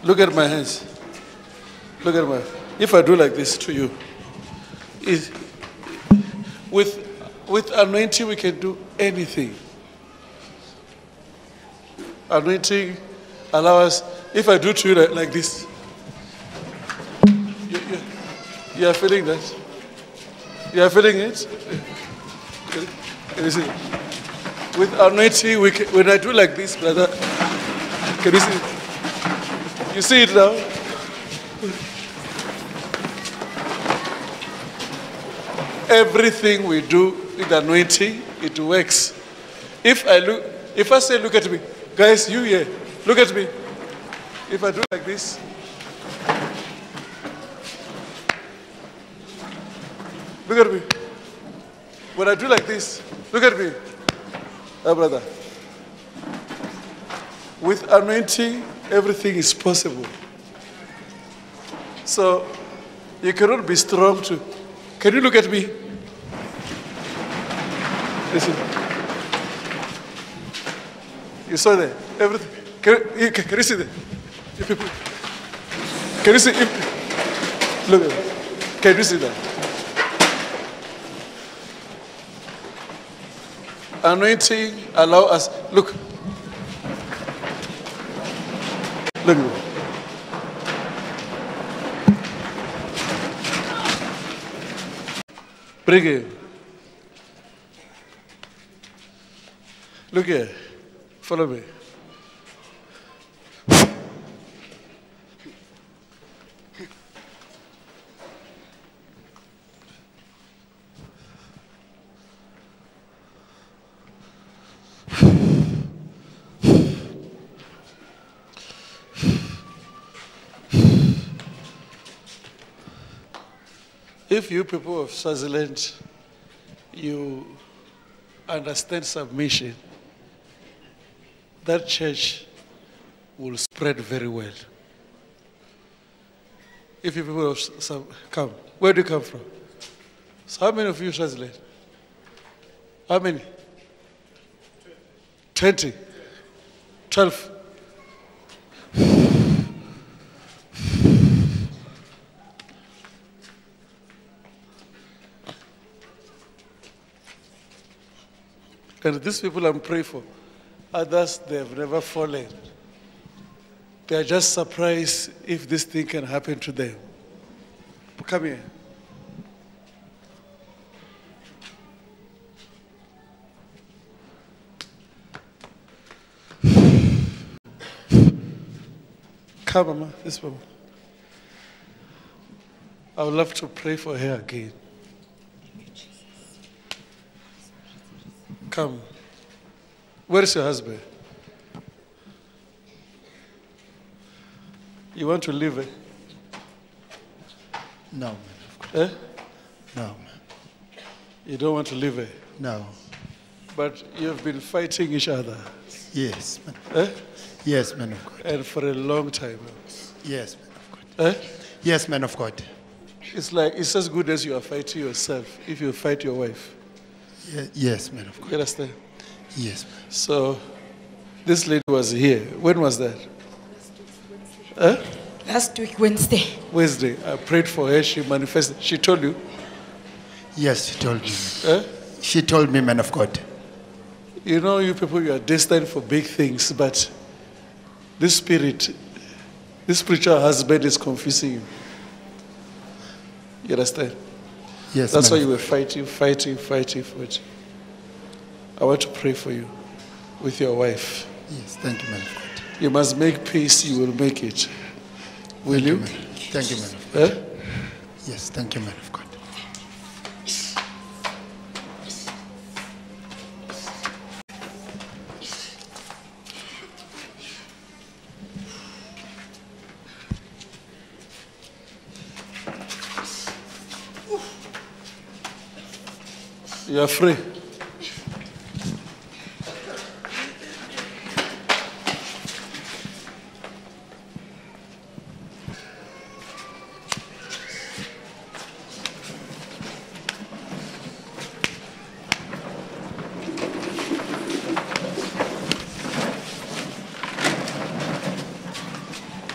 Look at my hands. Look at my. If I do like this to you, it, with anointing we can do anything. Anointing allows us. If I do to you like this, you are feeling that. You are feeling it. Can you see? With anointing, when I do like this, brother, can you see it? You see it now? Everything we do with anointing, it works. If I say, look at me, guys, you here, look at me. If I do like this, look at me. When I do like this, look at me. Oh, brother. With anointing, everything is possible. So, you cannot be strong to. Can you look at me? Listen. You saw that? Everything. Can you see that? Can you see? Look at that. Can you see that? Anointing allow us. Look. Look at that. Bring it. Look here. Follow me. If you people of Swaziland, you understand submission, that church will spread very well. If you people of come, where do you come from? So how many of you Swaziland? How many? 20? 12? And these people I'm praying for, others, they have never fallen. They are just surprised if this thing can happen to them. Come here. Come, Mama, this woman. I would love to pray for her again. Come. Where is your husband? You want to leave it? No, man. Eh? No, man. You don't want to leave it? No. But you have been fighting each other. Yes, man. Eh? Yes, man of God. And for a long time. Yes, man of God. Eh? Yes, man of God. It's like, it's as good as you are fighting yourself if you fight your wife. Yes, man of God. You understand? Yes, man. So, this lady was here. When was that? Eh? Last week, Wednesday. Wednesday. I prayed for her. She manifested. She told you? Yes, she told me. Eh? She told me, man of God. You know, you people, you are destined for big things, but this spirit, this spiritual husband is confusing you. You understand? Yes, That's why man you of were fighting. I want to pray for you with your wife. God. Yes, thank you, man of God. You must make peace, you will make it. Will Thank you? man. Thank you, man of God. Eh? Yes, thank you, man of God. You are free.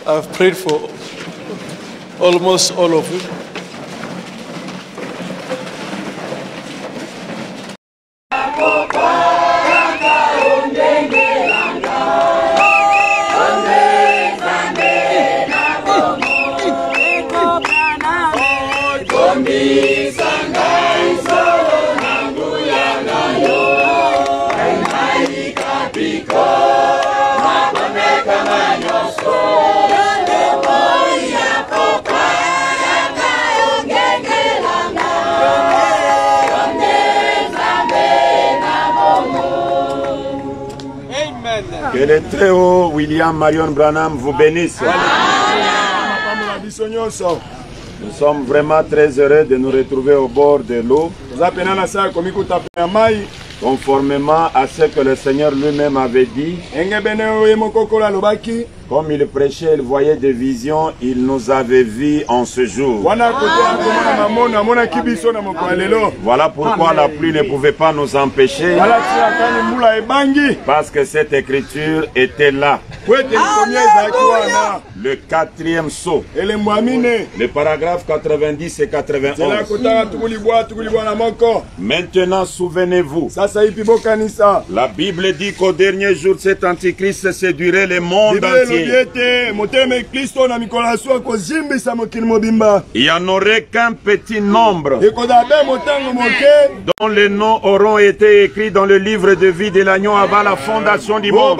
I've prayed for almost all of you. Que le très haut William Marion Branham vous bénisse. Nous sommes vraiment très heureux de nous retrouver au bord de l'eau, conformément à ce que le Seigneur lui-même avait dit. Comme il prêchait, il voyait des visions, il nous avait vus en ce jour. Voilà pourquoi la pluie ne pouvait pas nous empêcher, parce que cette écriture était là. Le 4e sceau, le paragraphe 90 et 91. Maintenant, souvenez-vous, la Bible dit qu'au dernier jour, cet antichrist séduirait le monde entier. Il n'y en aurait qu'un petit nombre dont les noms auront été écrits dans le livre de vie de l'agneau avant la fondation du monde.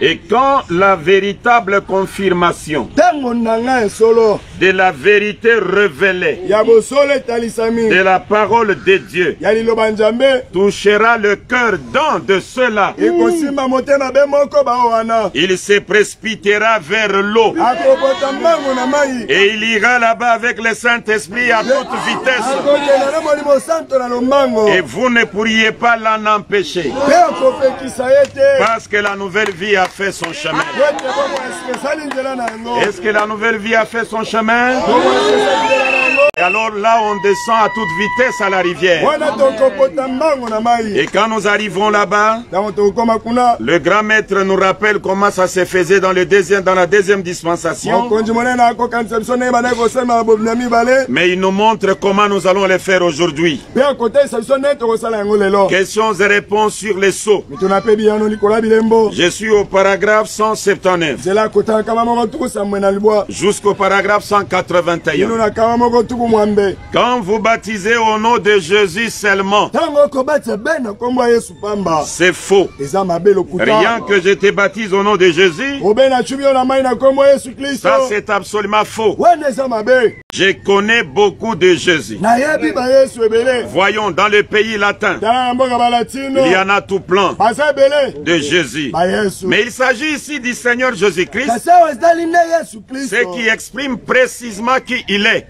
Et quand la véritable confirmation de la vérité révélée de la parole de Dieu touchera le cœur d'un de ceux-là, il se précipitera vers l'eau et il ira là-bas avec le Saint-Esprit à toute vitesse. Et vous ne pourriez pas l'en empêcher, parce que la nouvelle vie a fait son chemin. Est-ce que la nouvelle vie a fait son chemin? Et alors là, on descend à toute vitesse à la rivière. Et quand nous arrivons là-bas, le grand maître nous rappelle comment ça se faisait dans la deuxième dispensation. Mais il nous montre comment nous allons le faire aujourd'hui. Questions et réponses sur les sceaux. Je suis au paragraphe 179 jusqu'au paragraphe 181. Quand vous baptisez au nom de Jésus seulement, c'est faux. Rien que je te baptise au nom de Jésus, ça c'est absolument faux. Je connais beaucoup de Jésus. Voyons, dans le pays latin, il y en a tout plein de Jésus. Mais il s'agit ici du Seigneur Jésus-Christ, ce qui exprime précisément qui il est.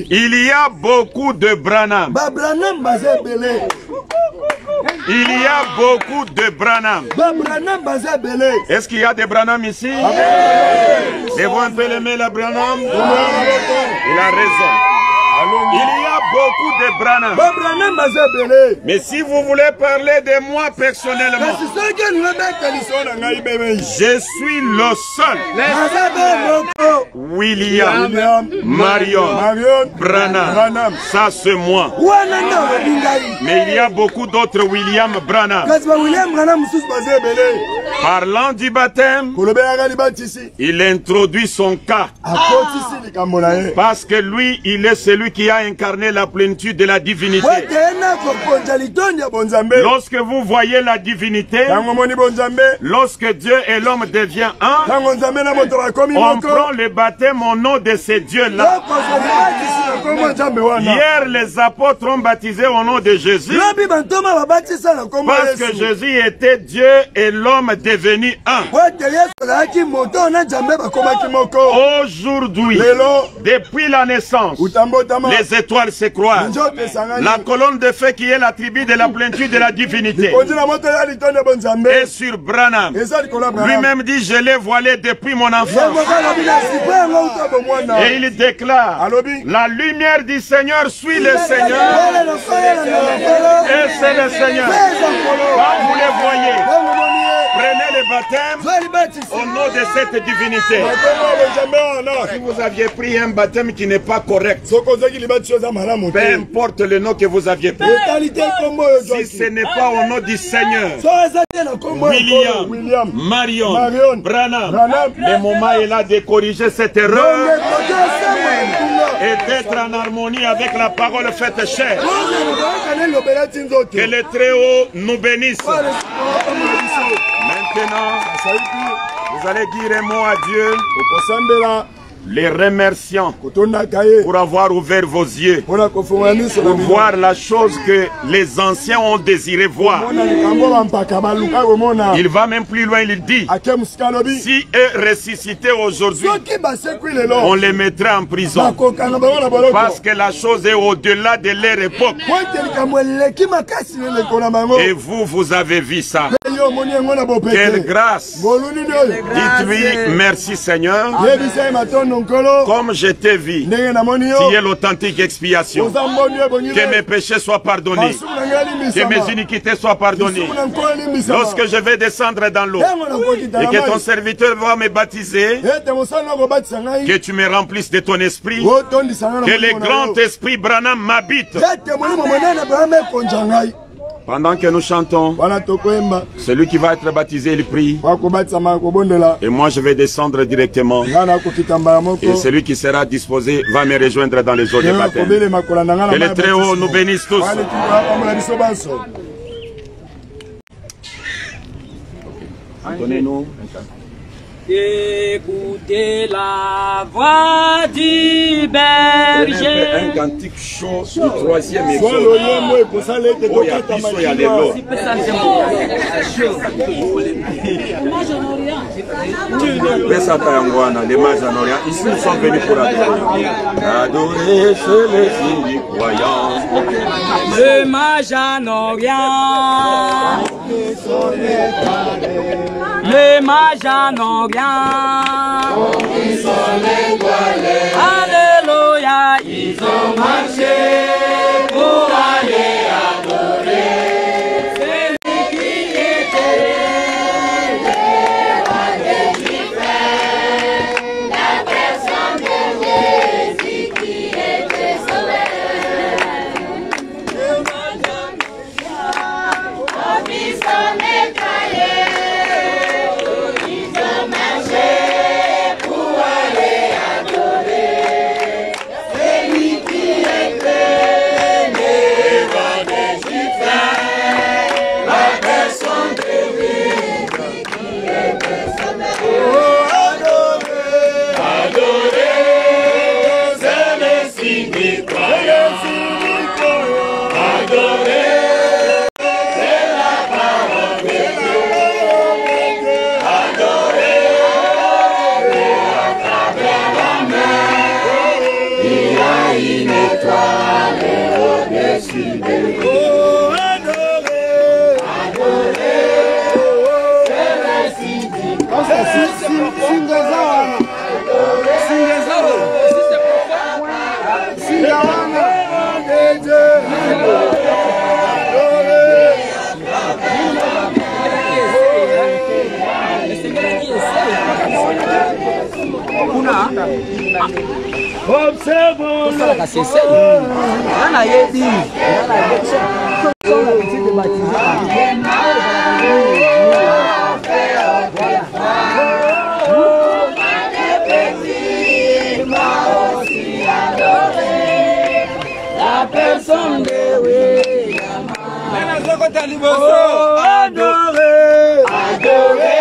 Il y a beaucoup de Branham. Il y a beaucoup de Branham. Est-ce qu'il y a des Branham ici? Devons un peu l'aimer la Branham? Il a raison. Il y a beaucoup de Branham. Mais si vous voulez parler de moi personnellement, je suis le seul William Marion Branham. Ça c'est moi. Mais il y a beaucoup d'autres William Branham. Parlant du baptême, il introduit son cas, parce que lui, il est celui qui a incarné la plénitude de la divinité. Lorsque vous voyez la divinité, lorsque Dieu et l'homme deviennent un, on prend le baptême au nom de ces dieux-là. Hier, les apôtres ont baptisé au nom de Jésus, parce que Jésus était Dieu et l'homme devenu un. Aujourd'hui, depuis la naissance, les étoiles se croisent. La colonne de feu qui est la tribu de la plénitude de la divinité est sur Branham. Lui-même dit, je l'ai voilé depuis mon enfance. Et il déclare, la lumière du Seigneur suit le Seigneur. Et c'est le Seigneur. Quand vous le voyez, baptême au nom de cette divinité. Si vous aviez pris un baptême qui n'est pas correct, peu importe le nom que vous aviez pris, si ce n'est pas au nom du Seigneur, William, Marion, Branham, le moment est là de corriger cette erreur et d'être en harmonie avec la parole faite chair. Que le Très-Haut nous bénisse. Maintenant, vous allez dire un mot à Dieu, les remerciant pour avoir ouvert vos yeux, pour voir la chose que les anciens ont désiré voir. Il va même plus loin, il dit, si eux ressuscitaient aujourd'hui, on les mettrait en prison, parce que la chose est au-delà de leur époque. Et vous, vous avez vu ça. Quelle grâce. Dites-lui merci Seigneur. Comme je t'ai vu, tu es l'authentique expiation. Que mes péchés soient pardonnés, que mes iniquités soient pardonnées. Lorsque je vais descendre dans l'eau et que ton serviteur va me baptiser, que tu me remplisses de ton esprit, que le grand esprit Branham m'habite. Pendant que nous chantons, celui qui va être baptisé, il prie. Et moi, je vais descendre directement. Et celui qui sera disposé va me rejoindre dans les eaux de baptême. Que le Très-Haut nous bénisse tous. Donnez-nous un cantique. Écoutez la voix du berger. Un cantique chaud du 3e exode. Ici nous sommes venus pour adorer. Adorer chez les signes du croyant. Le mage en Orient. Le mage en Orient. Alléluia, ils ont marché pour aller adorer celui qui était le roi des Juifs, la personne de Jésus qui était sauveur. Le mage en Orient, ils sont nettoyés. La personne de William. Adorer, adorer.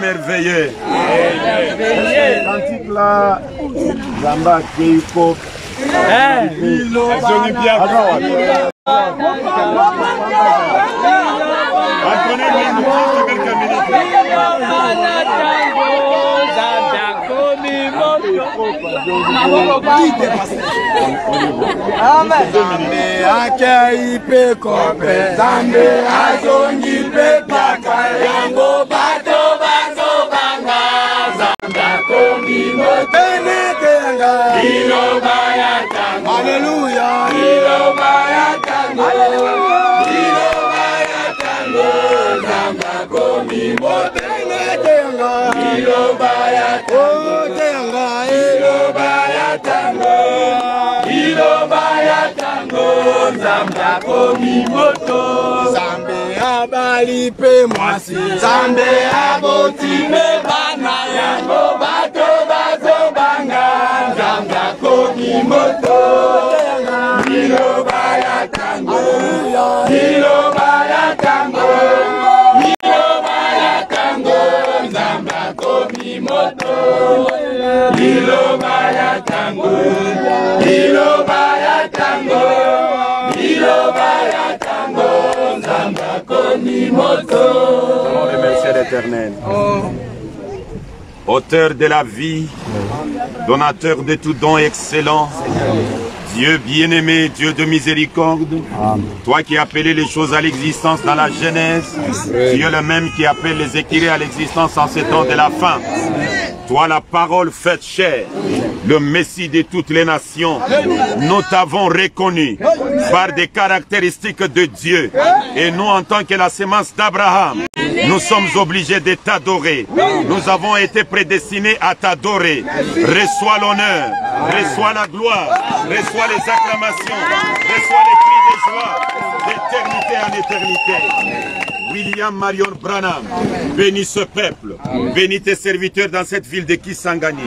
merveilleux. Cantique là, Zamba Keiko. Hallelujah. komi moto. Zambe abali pe mwasi. Zambe aboti pe bana yango bato bazo banga. Zambe komi moto. Liloba ya tango. Liloba ya tango. Liloba ya tango. Zambe komi moto. Liloba ya tango. Liloba ya tango. Liloba ya tango. Zambe komi moto. On remercie l'Éternel. Auteur de la vie, donateur de tout don excellent, Dieu bien-aimé, Dieu de miséricorde, toi qui as appelé les choses à l'existence dans la Genèse, tu es le même qui appelle les écrirés à l'existence en ces temps de la fin. Toi, la parole faite chair, le Messie de toutes les nations, nous t'avons reconnu par des caractéristiques de Dieu. Et nous, en tant que la sémence d'Abraham, nous sommes obligés de t'adorer. Nous avons été prédestinés à t'adorer. Reçois l'honneur, reçois la gloire, reçois les acclamations, reçois les cris de joie, d'éternité en éternité. William Marion Branham, bénis ce peuple, bénis tes serviteurs dans cette ville de Kisangani,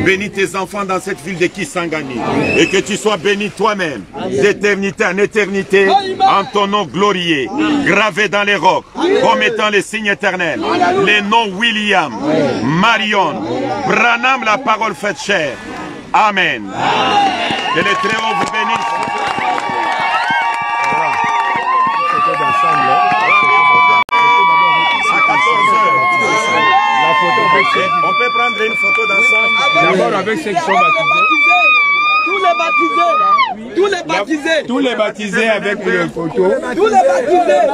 bénis tes enfants dans cette ville de Kisangani, et que tu sois béni toi-même, d'éternité en éternité, en ton nom glorieux, gravé dans les rocs, comme étant les signes éternels, les noms William, Marion, Branham, la parole faite chair. Amen. Que les très hauts vous bénissent. On peut prendre une photo d'ensemble. D'abord avec ceux qui sont baptisés. Tous les baptisés. Tous les baptisés avec une photo. Tous les baptisés.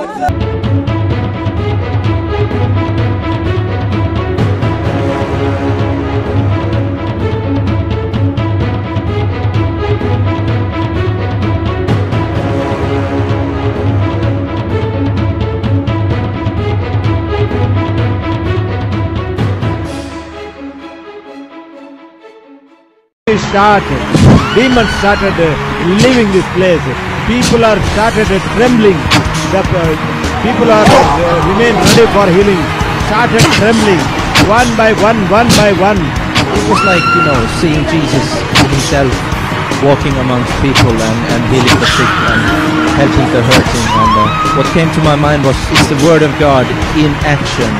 Started. Demons started leaving this place. People are started trembling. The people are remain ready for healing. Started trembling one by one, one by one. It was like, you know, seeing Jesus himself walking amongst people and healing the sick and helping the hurting. And what came to my mind was it's the Word of God in action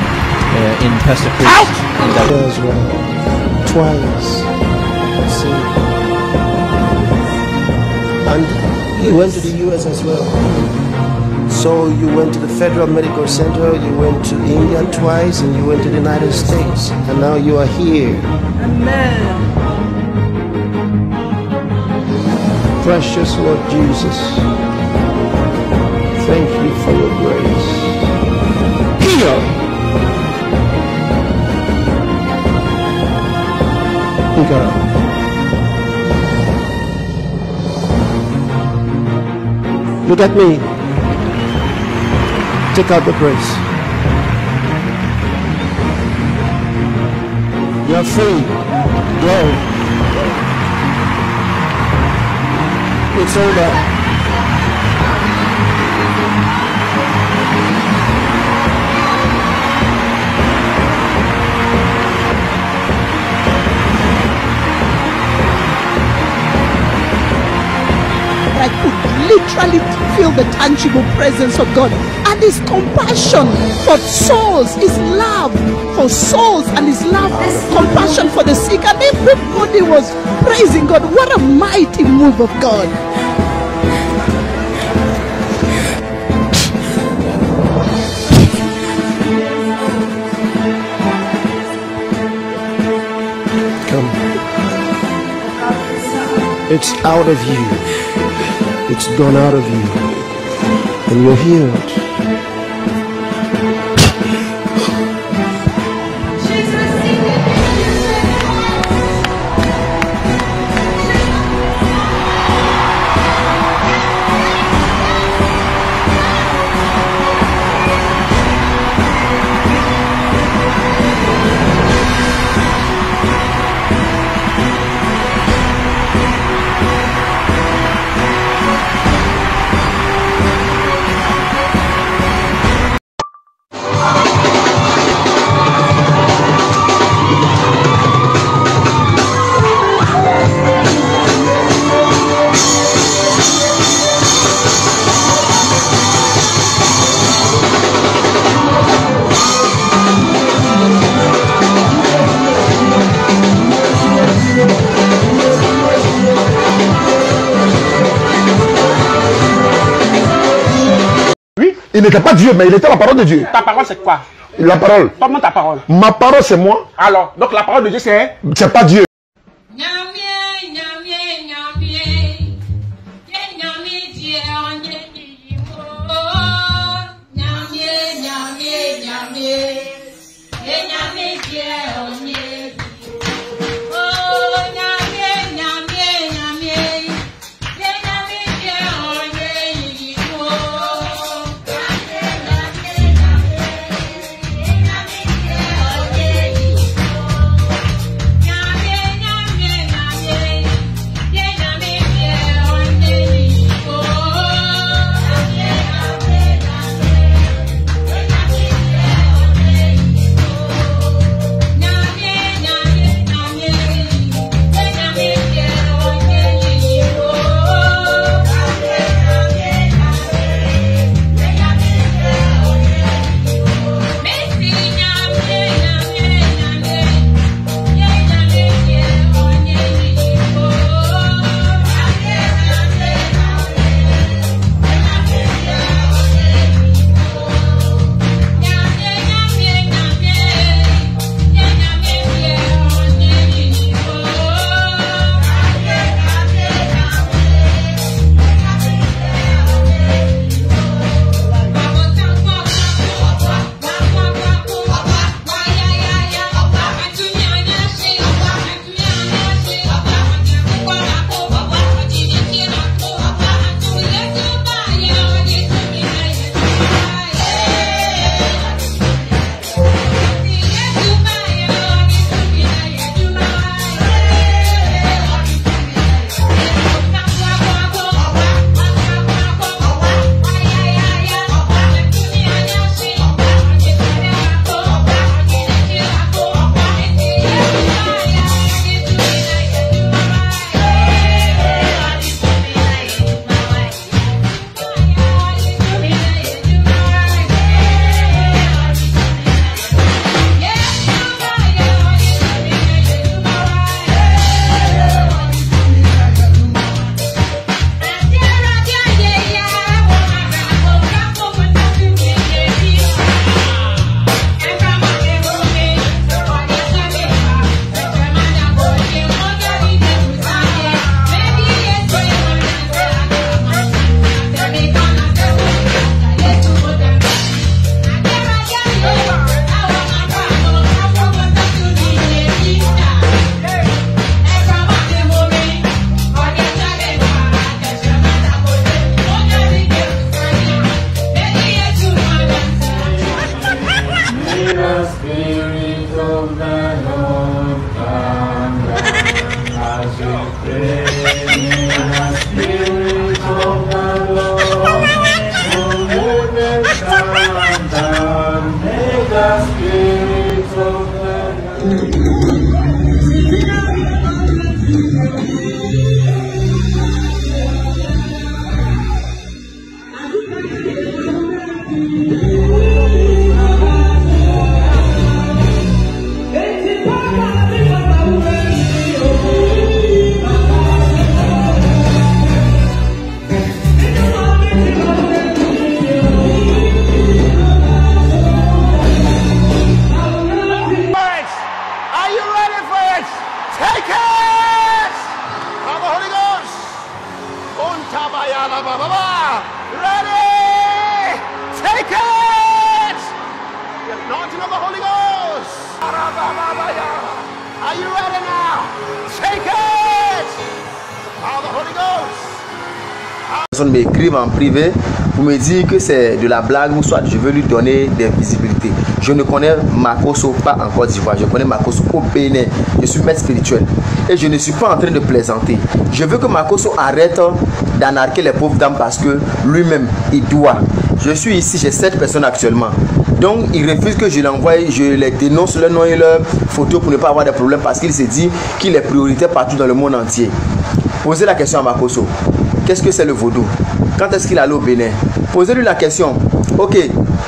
in Pastor Chris. As well. Twice. And you went to the US as well. So you went to the Federal Medical Center, you went to India twice, and you went to the United States. And now you are here. Amen. Precious Lord Jesus, thank you for your grace. Here. God. Look at me. Take out the brace. You are free. Go. It's over. I could literally feel the tangible presence of God and His compassion for souls, His love for souls and His love, compassion for the sick, and everybody was praising God. What a mighty move of God. Come. It's out of you. It's gone out of you, and you're healed. Il n'était pas Dieu, mais il était la parole de Dieu. Ta parole, c'est quoi? La parole. Comment ta parole? Ma parole, c'est moi. Alors, donc la parole de Dieu, c'est? C'est pas Dieu. M'écrivent en privé pour me dire que c'est de la blague ou soit je veux lui donner des visibilités. Je ne connais Makosso pas en Côte d'Ivoire, je connais Makosso au Bénin. Je suis maître spirituel et je ne suis pas en train de plaisanter. Je veux que Makosso arrête d'anarquer les pauvres dames parce que lui-même il doit. Je suis ici, j'ai 7 personnes actuellement. Donc il refuse que je l'envoie, je les dénonce leur nom et leur photo pour ne pas avoir de problème parce qu'il se dit qu'il est prioritaire partout dans le monde entier. Posez la question à Makosso. Qu'est-ce que c'est le vaudou? Quand est-ce qu'il allait au Bénin? Posez-lui la question. Ok,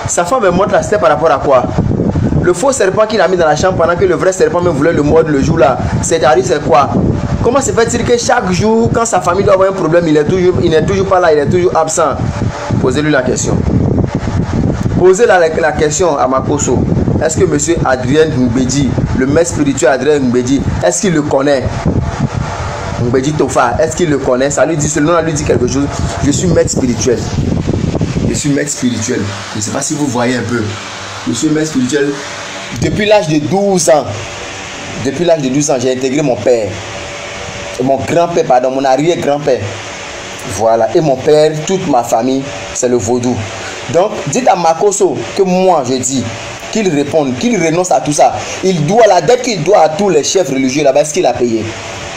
sa femme me montre la step par rapport à quoi? Le faux serpent qu'il a mis dans la chambre pendant que le vrai serpent me voulait le mordre le jour là, c'est quoi? Comment se fait-il que chaque jour, quand sa famille doit avoir un problème, il n'est toujours pas là, il est toujours absent? Posez-lui la question. Posez la question à Makoso. Est-ce que monsieur Adrien Mbedi, le maître spirituel Adrien Mbedi, est-ce qu'il le connaît? Mbedi Tofa, est-ce qu'il le connaît? Ça lui dit, ce nom lui dit quelque chose. Je suis maître spirituel. Je suis maître spirituel. Je ne sais pas si vous voyez un peu. Je suis maître spirituel. Depuis l'âge de 12 ans. Depuis l'âge de 12 ans, j'ai intégré mon père. Mon grand-père, pardon, mon arrière-grand-père. Voilà. Et mon père, toute ma famille, c'est le vaudou. Donc, dites à Makoso que moi, je dis, qu'il réponde, qu'il renonce à tout ça. Il doit la dette qu'il doit à tous les chefs religieux là-bas, est-ce qu'il a payé?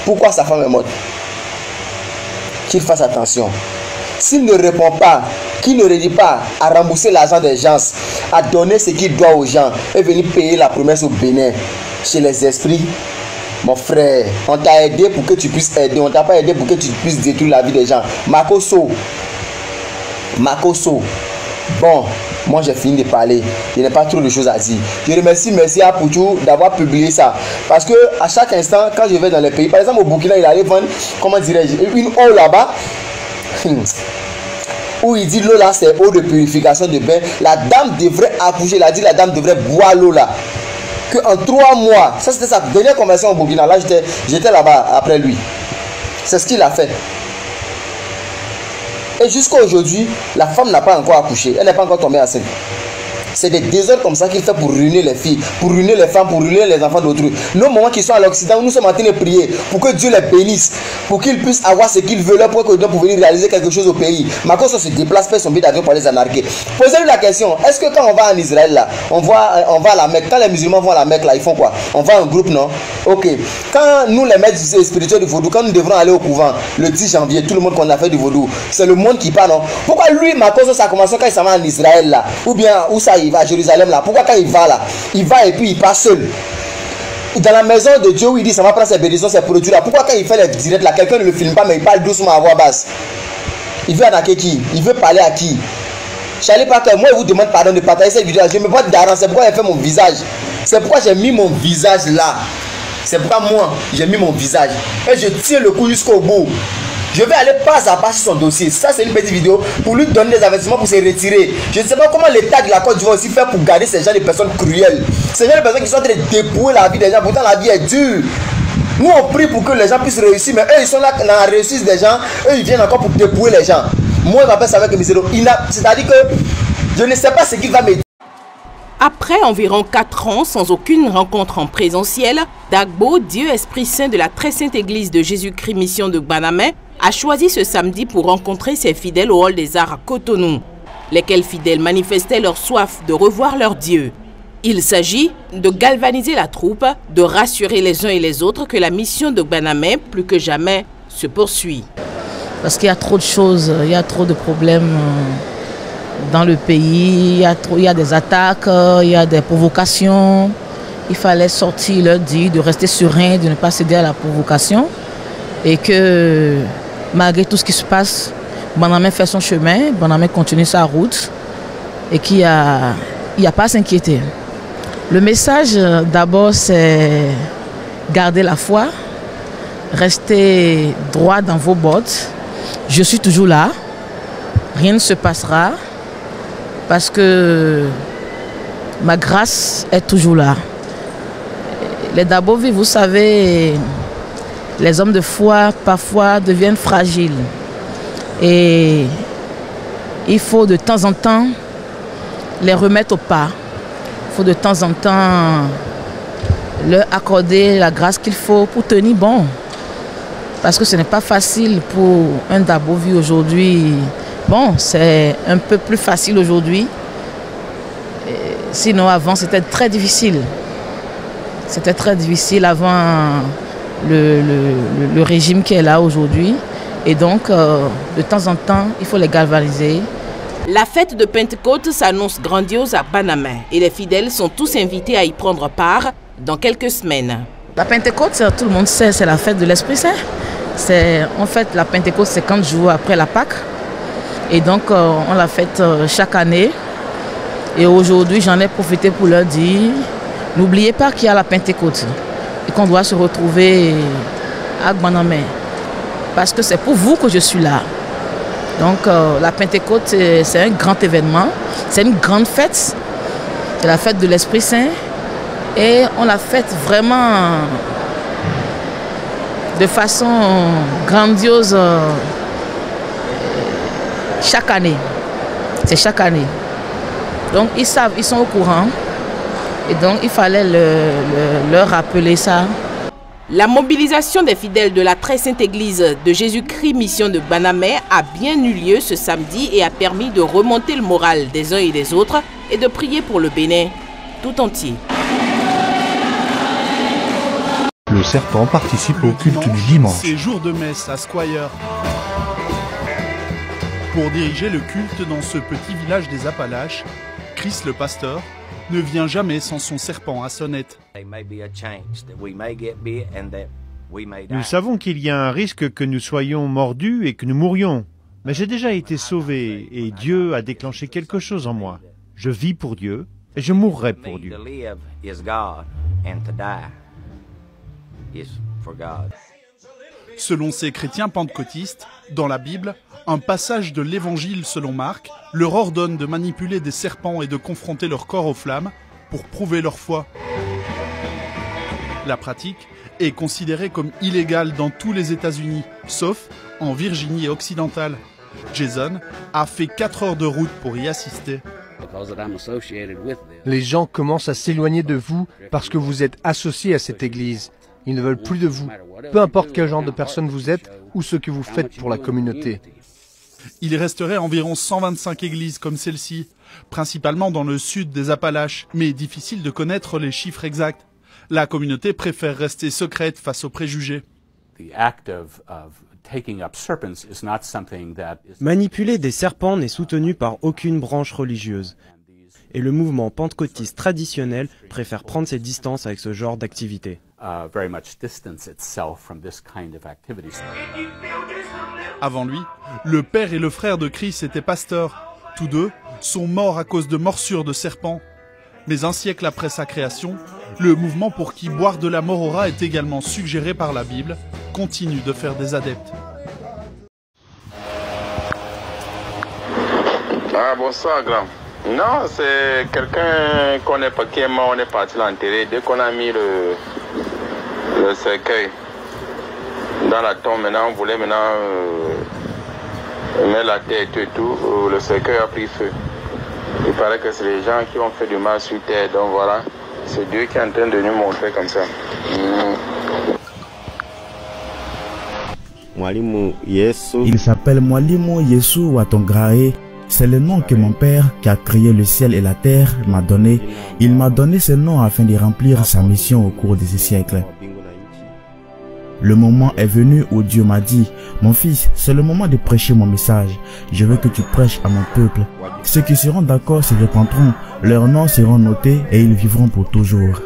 Pourquoi sa femme est morte? Qu'il fasse attention. S'il ne répond pas, qu'il ne rédit pas à rembourser l'argent des gens, à donner ce qu'il doit aux gens et venir payer la promesse au Bénin, chez les esprits, mon frère, on t'a aidé pour que tu puisses aider, on t'a pas aidé pour que tu puisses détruire la vie des gens. Makoso, bon, moi j'ai fini de parler, il n'y a pas trop de choses à dire. Je remercie merci à Poutou d'avoir publié ça. Parce que à chaque instant, quand je vais dans les pays, par exemple au Burkina, il allait vendre, comment dirais-je, une eau là-bas, où il dit l'eau là c'est eau de purification de bain. La dame devrait accoucher, il a dit la dame devrait boire l'eau là. Que en 3 mois, ça c'était sa dernière conversion au Burkina, là j'étais là-bas après lui. C'est ce qu'il a fait. Et jusqu'à aujourd'hui, la femme n'a pas encore accouché. Elle n'est pas encore tombée enceinte. C'est des désordres comme ça qu'il fait pour ruiner les filles, pour ruiner les femmes, pour ruiner les enfants d'autrui. Nos moments qui sont à l'Occident, nous sommes en train de prier pour que Dieu les bénisse, pour qu'ils puissent avoir ce qu'ils veulent, pour venir réaliser quelque chose au pays. Makoso se déplace, fait son billet d'avion pour les anarquer. Posez-lui la question, est-ce que quand on va en Israël là, on va à la Mecque, quand les musulmans vont à la Mecque là, ils font quoi? On va en groupe, non? Ok. Quand nous les maîtres spirituels du vaudou, quand nous devrons aller au couvent le 10 janvier, tout le monde qu'on a fait du vaudou, c'est le monde qui parle, non? Pourquoi lui, Makoso, ça a commencé quand il s'en va en Israël là? Ou bien où ça il va à Jérusalem là? Pourquoi quand il va là, il va et puis il part seul? Dans la maison de Dieu où il dit ça va prendre ses bénédictions, ses produits là, pourquoi quand il fait les directs là, quelqu'un ne le filme pas mais il parle doucement à voix basse? Il veut attaquer qui? Il veut parler à qui? Charlie Parker, moi je vous demande pardon de partager cette vidéo là, je me porte d'arrêt, c'est pourquoi j'ai fait mon visage. C'est pourquoi j'ai mis mon visage là. C'est pourquoi moi j'ai mis mon visage. Et je tire le coup jusqu'au bout. Je vais aller pas à pas sur son dossier. Ça, c'est une petite vidéo pour lui donner des avertissements pour se retirer. Je ne sais pas comment l'État de la Côte d'Ivoire aussi fait pour garder ces gens de personnes cruelles. Ces gens de personnes qui sont en train de dépouiller la vie des gens. Pourtant, la vie est dure. Nous, on prie pour que les gens puissent réussir. Mais eux, ils sont là dans la réussite des gens. Eux, ils viennent encore pour dépouiller les gens. Moi, je m'appelle ça avec Misero. C'est-à-dire que je ne sais pas ce qu'il va me dire. Après environ 4 ans sans aucune rencontre en présentiel, Dagbo, Dieu Esprit Saint de la très sainte église de Jésus-Christ Mission de Gbanamé, a choisi ce samedi pour rencontrer ses fidèles au hall des arts à Cotonou, lesquels fidèles manifestaient leur soif de revoir leur Dieu. Il s'agit de galvaniser la troupe, de rassurer les uns et les autres que la mission de Gbanamé, plus que jamais, se poursuit. Parce qu'il y a trop de choses, il y a trop de problèmes dans le pays, il y a des attaques, il y a des provocations. Il fallait sortir leur dire de rester serein, de ne pas céder à la provocation. Et que malgré tout ce qui se passe, Gbanamé fait son chemin, Gbanamé continue sa route et qu'il n'y a pas à s'inquiéter. Le message d'abord c'est garder la foi, rester droit dans vos bottes. Je suis toujours là, rien ne se passera parce que ma grâce est toujours là. Les Dabovi, vous savez, les hommes de foi parfois deviennent fragiles et il faut de temps en temps les remettre au pas. Il faut de temps en temps leur accorder la grâce qu'il faut pour tenir bon. Parce que ce n'est pas facile pour un Dabovi aujourd'hui. Bon, c'est un peu plus facile aujourd'hui. Sinon avant c'était très difficile. C'était très difficile avant le régime qui est là aujourd'hui. Et donc, de temps en temps, il faut les galvaniser. La fête de Pentecôte s'annonce grandiose à Gbanamé et les fidèles sont tous invités à y prendre part dans quelques semaines. La Pentecôte, tout le monde sait, c'est la fête de l'Esprit Saint. En fait, la Pentecôte, c'est 50 jours après la Pâque. Et donc, on la fête chaque année. Et aujourd'hui, j'en ai profité pour leur dire, n'oubliez pas qu'il y a la Pentecôte et qu'on doit se retrouver à Gbanamé. Parce que c'est pour vous que je suis là. Donc la Pentecôte, c'est un grand événement, c'est une grande fête, c'est la fête de l'Esprit Saint et on la fête vraiment de façon grandiose chaque année. C'est chaque année. Donc ils savent, ils sont au courant et donc il fallait leur rappeler ça. La mobilisation des fidèles de la très sainte église de Jésus-Christ Mission de Banamé a bien eu lieu ce samedi et a permis de remonter le moral des uns et des autres et de prier pour le Bénin tout entier. Le serpent participe au culte du dimanche. C'est jour de messe à Squire pour diriger le culte dans ce petit village des Appalaches. Chris le pasteur ne vient jamais sans son serpent à sonnette. Nous savons qu'il y a un risque que nous soyons mordus et que nous mourions. Mais j'ai déjà été sauvé et Dieu a déclenché quelque chose en moi. Je vis pour Dieu et je mourrai pour Dieu. Selon ces chrétiens pentecôtistes, dans la Bible, un passage de l'Évangile selon Marc leur ordonne de manipuler des serpents et de confronter leur corps aux flammes pour prouver leur foi. La pratique est considérée comme illégale dans tous les États-Unis, sauf en Virginie occidentale. Jason a fait 4 heures de route pour y assister. Les gens commencent à s'éloigner de vous parce que vous êtes associés à cette église. Ils ne veulent plus de vous, peu importe quel genre de personne vous êtes ou ce que vous faites pour la communauté. Il resterait environ 125 églises comme celle-ci, principalement dans le sud des Appalaches, mais difficile de connaître les chiffres exacts. La communauté préfère rester secrète face aux préjugés. Manipuler des serpents n'est soutenu par aucune branche religieuse. Et le mouvement pentecôtiste traditionnel préfère prendre ses distances avec ce genre d'activité. Avant lui, le père et le frère de Chris étaient pasteurs. Tous deux sont morts à cause de morsures de serpents. Mais un siècle après sa création, le mouvement pour qui boire de la morora est également suggéré par la Bible continue de faire des adeptes. Ah, bonsoir, grand. Non, c'est quelqu'un qu'on n'est pas qui est mort, on est parti l'enterrer. Dès qu'on a mis le cercueil dans la tombe, maintenant on voulait mettre la tête et tout, le cercueil a pris feu. Il paraît que c'est les gens qui ont fait du mal sur terre, donc voilà, c'est Dieu qui est en train de nous montrer comme ça. Il s'appelle Mwalimu Yesu Watongrae. C'est le nom que mon père, qui a créé le ciel et la terre, m'a donné. Il m'a donné ce nom afin de remplir sa mission au cours de ces siècles. Le moment est venu où Dieu m'a dit, mon fils, c'est le moment de prêcher mon message. Je veux que tu prêches à mon peuple. Ceux qui seront d'accord se repentiront, leurs noms seront notés et ils vivront pour toujours.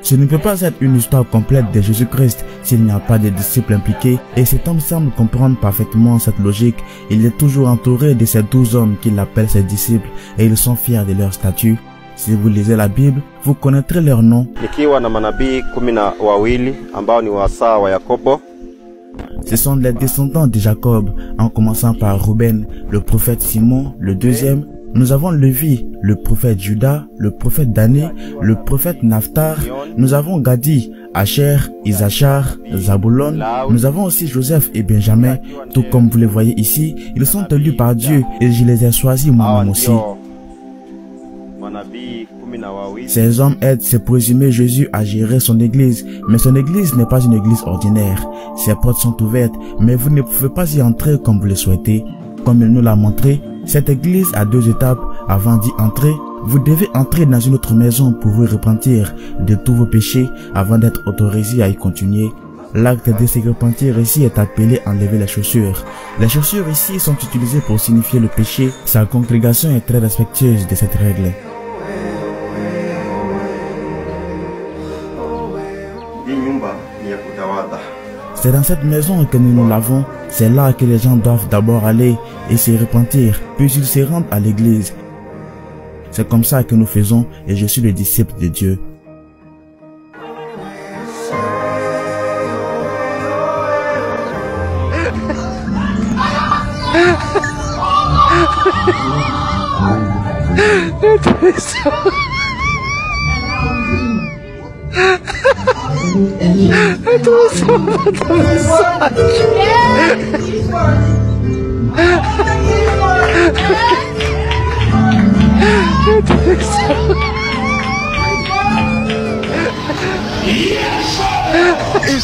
Ce ne peut pas être une histoire complète de Jésus-Christ s'il n'y a pas de disciples impliqués, et cet homme semble comprendre parfaitement cette logique. Il est toujours entouré de ces 12 hommes qu'il appelle ses disciples et ils sont fiers de leur statut. Si vous lisez la Bible, vous connaîtrez leurs noms. Ce sont les descendants de Jacob, en commençant par Ruben, le prophète Simon, le deuxième. Nous avons Lévi, le prophète Judas, le prophète Dané, le prophète Naphtar. Nous avons Gadi, Asher, Isachar, Zabulon. Nous avons aussi Joseph et Benjamin. Tout comme vous les voyez ici, ils sont élus par Dieu et je les ai choisis moi-même aussi. Ces hommes aident ce présumé Jésus à gérer son église, mais son église n'est pas une église ordinaire. Ses portes sont ouvertes, mais vous ne pouvez pas y entrer comme vous le souhaitez. Comme il nous l'a montré, cette église a 2 étapes. Avant d'y entrer, vous devez entrer dans une autre maison pour vous repentir de tous vos péchés avant d'être autorisé à y continuer. L'acte de se repentir ici est appelé enlever les chaussures. Les chaussures ici sont utilisées pour signifier le péché. Sa congrégation est très respectueuse de cette règle. C'est dans cette maison que nous nous lavons. C'est là que les gens doivent d'abord aller et se repentir, puis ils se rendent à l'église. C'est comme ça que nous faisons et je suis le disciple de Dieu. Is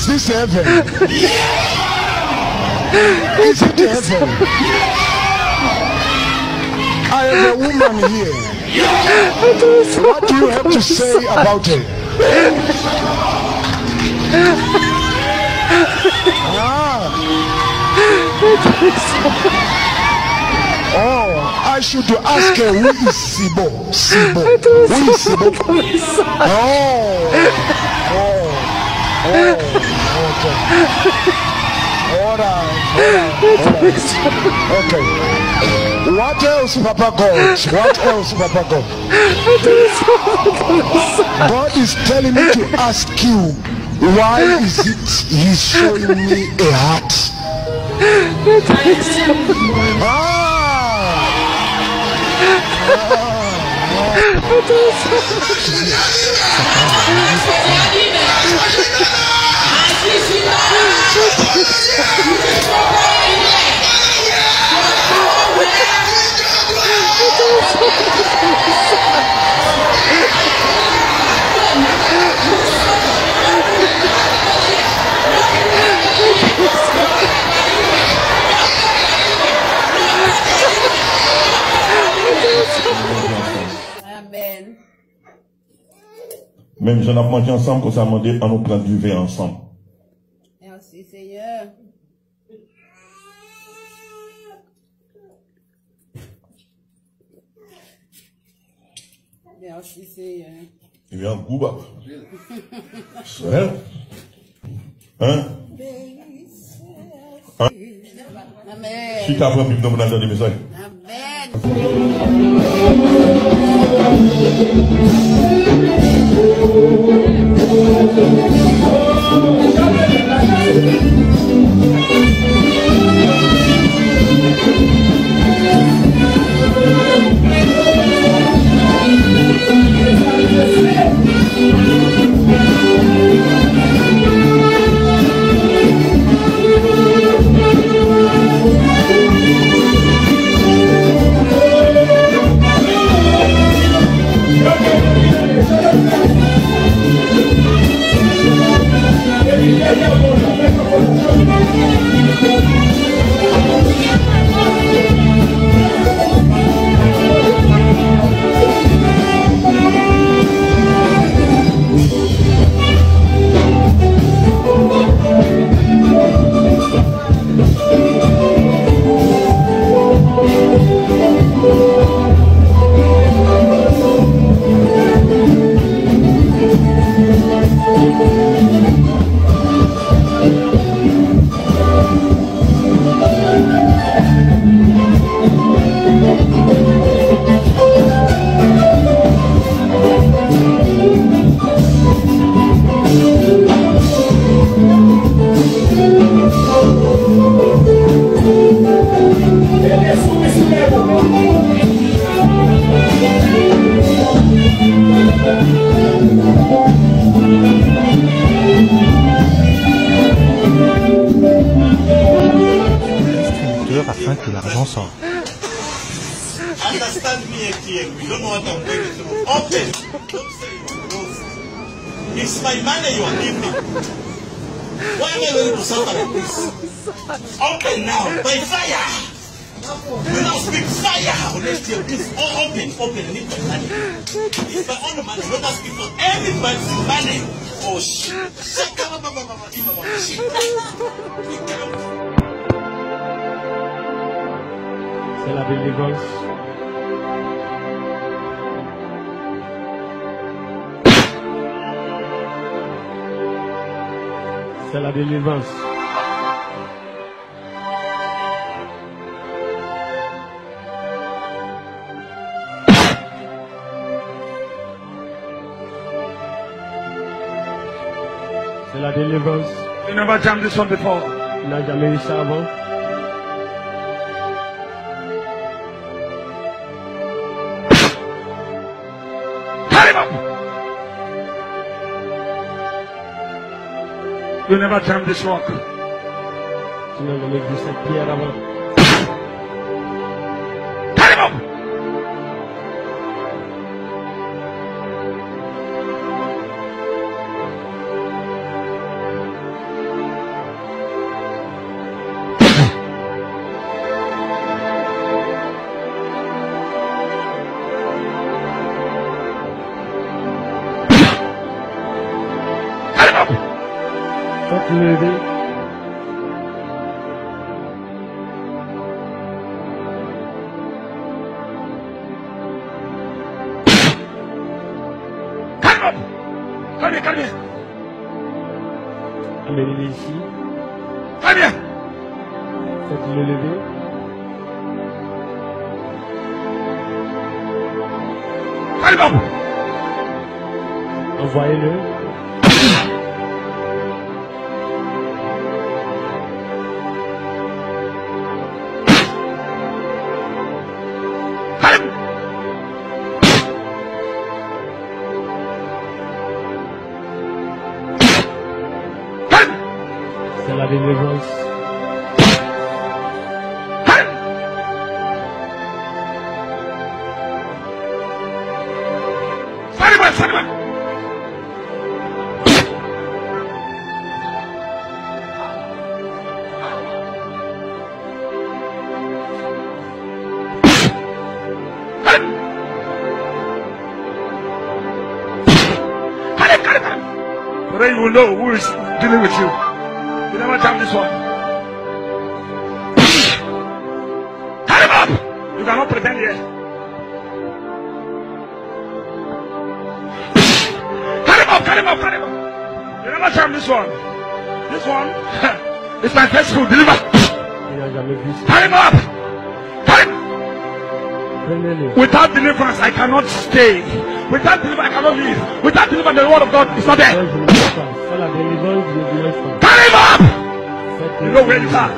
this heaven? Is it heaven? I have a woman here. What do you have to say about it? Oh, I should ask her who is Sibo. Sibo. Who is Sibo? Okay. Okay. What else, Papa God? What else, Papa God? God is telling me to ask you, why is it He's showing me a heart? Amen. Même j'en ai mangé ensemble, qu'on s'est demandé à nous prendre du vin ensemble. Merci Seigneur. Merci Seigneur. Il y a un goût, bah. C'est vrai. Hein? Hein? Amen. Si tu as appris, nous avons des messages. Afin que l'argent sorte. Understand me clearly. You don't know what I'm going through. Open. Don't say it's my money you are giving. Why am I going to suffer like this? Open now, by fire. You now speak fire. Let's hear this. Oh, open. I need my money. It's my own money. Not asking for anybody's money. Oh shit. C'est la délivrance. C'est la délivrance. C'est la délivrance. You never jammed this one before. Tu n'as jamais eu ça avant. You never turned this rock. Tu n'as jamais vu cette pierre avant. Faites lever. Calmez. Amenez-le ici. Calmez. Faites-le lever. Calmez. Envoyez-le. C'est la délivrance. Today you will know who is dealing with you. You never tell this one. Carry him up! You cannot pretend here. Carry him up! You never tell this one. This one is my first food. Deliver. Carry him up! Carry him! Without deliverance, I cannot stay. Without deliverance, I cannot leave. Without deliverance, the word of God is not there. Carry him up! You know where you are.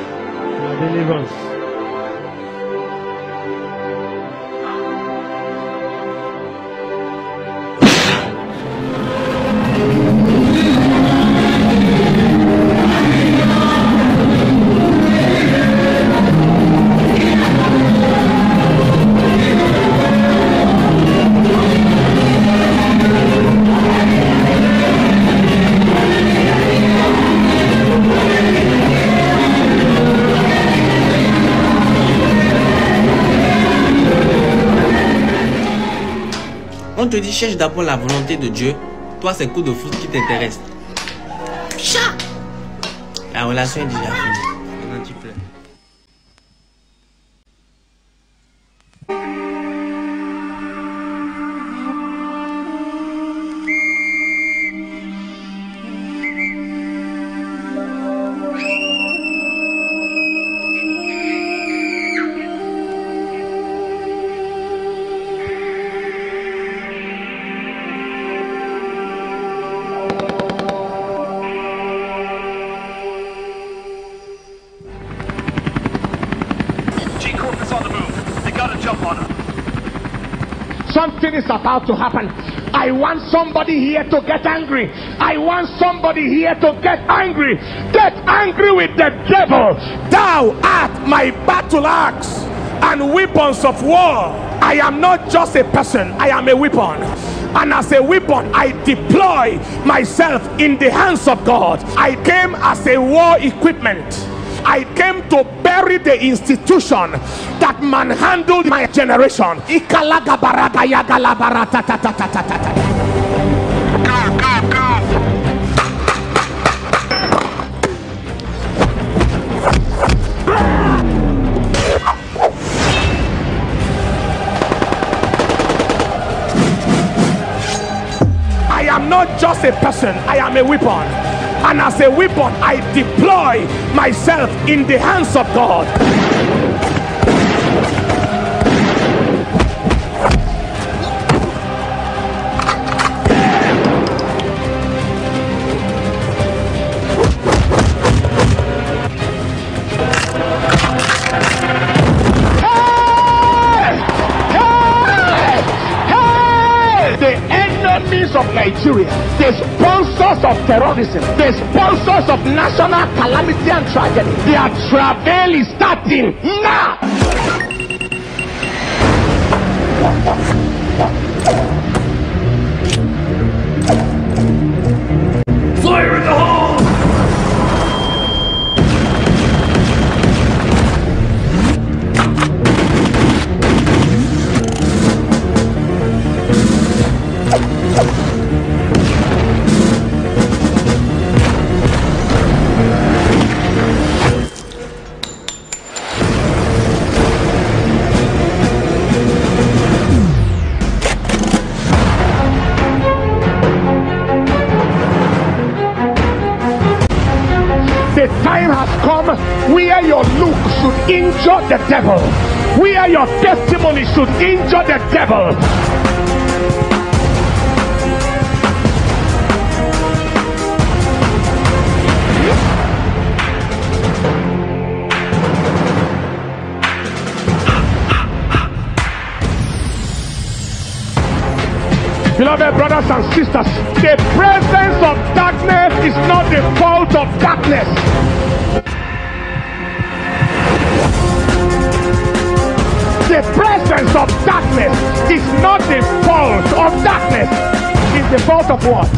On te dit cherche d'abord la volonté de Dieu. Toi, c'est coup de foot qui t'intéresse. La relation est déjà finie. Maintenant, tu pleures. Something is about to happen. I want somebody here to get angry. I want somebody here to get angry. Get angry with the devil. Thou art my battle axe and weapons of war. I am not just a person, I am a weapon. And as a weapon, I deploy myself in the hands of God. I came as a war equipment. I came to bury the institution that manhandled my generation. I am not just a person, I am a weapon. And as a weapon, I deploy myself in the hands of God. The enemies of Nigeria, the sponsors of terrorism, the sponsors of national calamity and tragedy, their travail is starting now. Fire in the hole! The time has come where your look should injure the devil, where your testimony should injure the devil. Beloved brothers and sisters, the presence of darkness is not the fault of darkness. The presence of darkness is not the fault of darkness. It's the fault of what?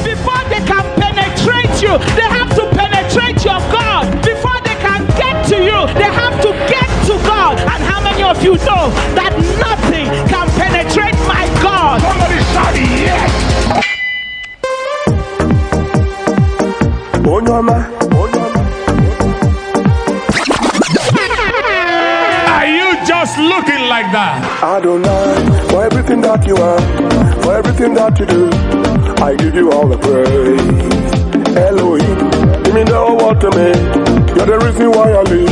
Before they can penetrate you, they have to penetrate your God. Before they can get to you, they have to get to God. And how many of you know that nothing can penetrate my God? Somebody shout yes! Are you just looking like that? I don't know for everything that you are, for everything that you do. I give you all the praise. Elohim, you mean the whole world to me. You're the reason why I live.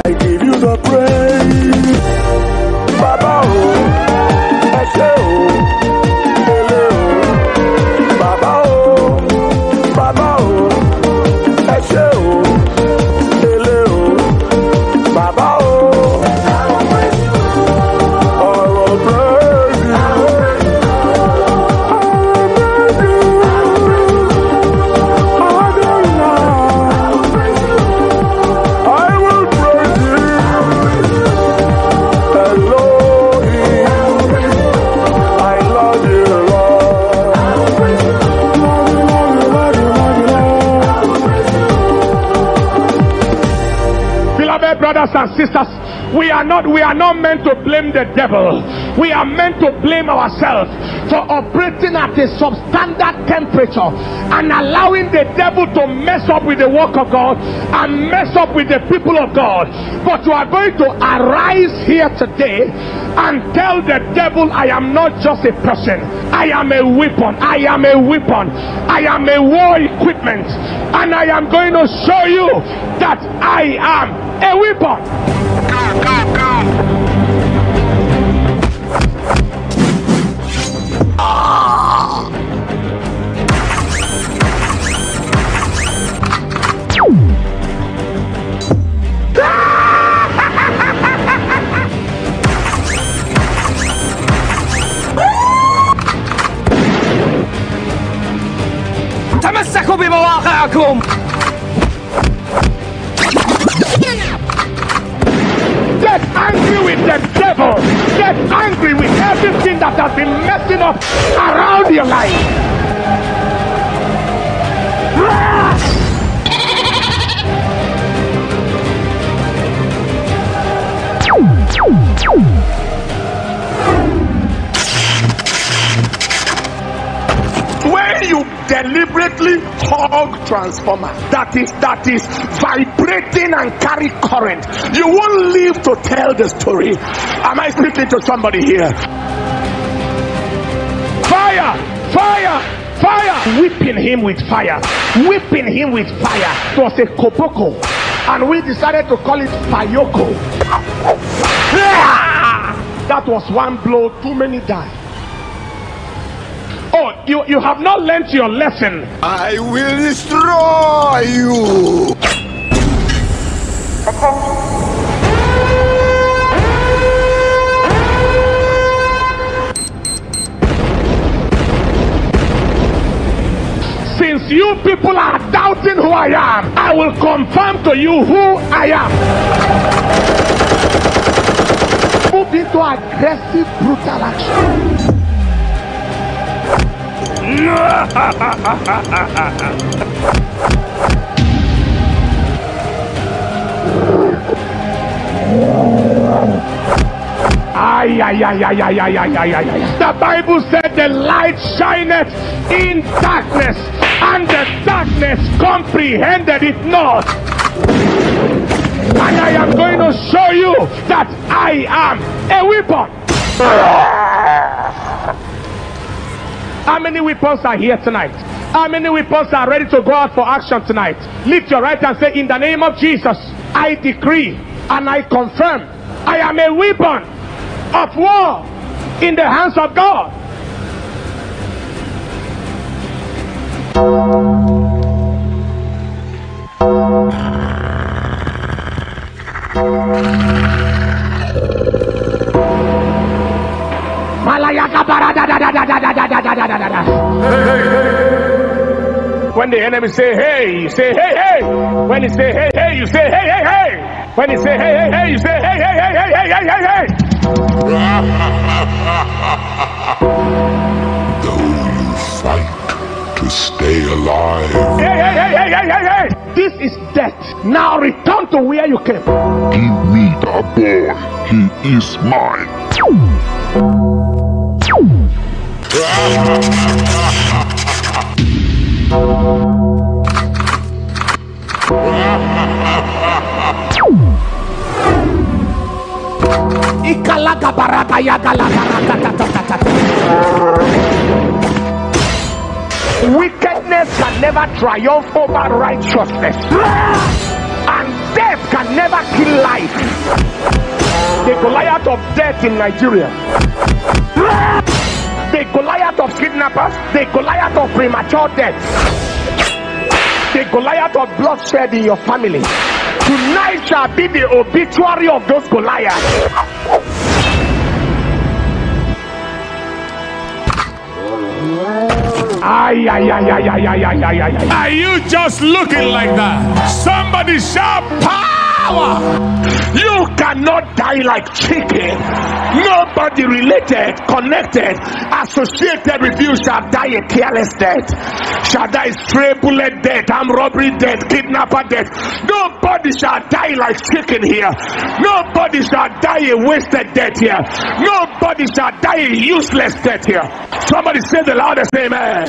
I give you the praise. Baba oh, Eshe oh, Ele oh. Baba oh, Baba oh, Eshe oh, Ele oh. Baba oh. Brothers and sisters, we are not meant to blame the devil. We are meant to blame ourselves for operating at a substandard temperature and allowing the devil to mess up with the work of God and mess up with the people of God. But you are going to arise here today and tell the devil, I am not just a person, I am a weapon, I am a weapon, I am a war equipment, and I am going to show you that I am a weapon. Go, go, go. تمسكوا بمواقعكم. Get angry with the devil. Get angry with everything that has been messing up around your life. When you deliberately hug transformer that is vibrating and carry current, you won't live to tell the story. Am I speaking to somebody here? Fire! Fire! Fire! Whipping him with fire. Whipping him with fire. It was a koboko, and we decided to call it Fayoko. That was one blow, too many died. Oh, you have not learnt your lesson. I will destroy you. people are doubting who I am, I will confirm to you who I am. Move into aggressive, brutal action. The Bible said the light shineth in darkness, and the darkness comprehended it not. And I am going to show you that I am a weapon. How many weapons are here tonight? How many weapons are ready to go out for action tonight? Lift your right hand and say, in the name of Jesus, I decree and I confirm I am a weapon of war in the hands of God. When the enemy say hey, you say hey hey. When he say hey hey, you say hey hey hey. When he say hey hey hey, you say hey hey hey hey hey hey hey. Though you fight to stay alive. Hey hey hey hey hey hey hey. This is death. Now return to where you came. Give me the boy. He is mine. Wickedness can never triumph over righteousness, and death can never kill life. The Goliath of death in Nigeria, the Goliath of kidnappers, the Goliath of premature death, the Goliath of bloodshed in your family. Tonight shall be the obituary of those Goliaths. Are you just looking like that? Somebody shout power! You cannot die like chicken. Nobody related, connected, associated with you shall die a careless death. Shall die stray bullet death, armed robbery death, kidnapper death. Nobody shall die like chicken here. Nobody shall die a wasted death here. Nobody shall die a useless death here. Somebody say the loudest amen.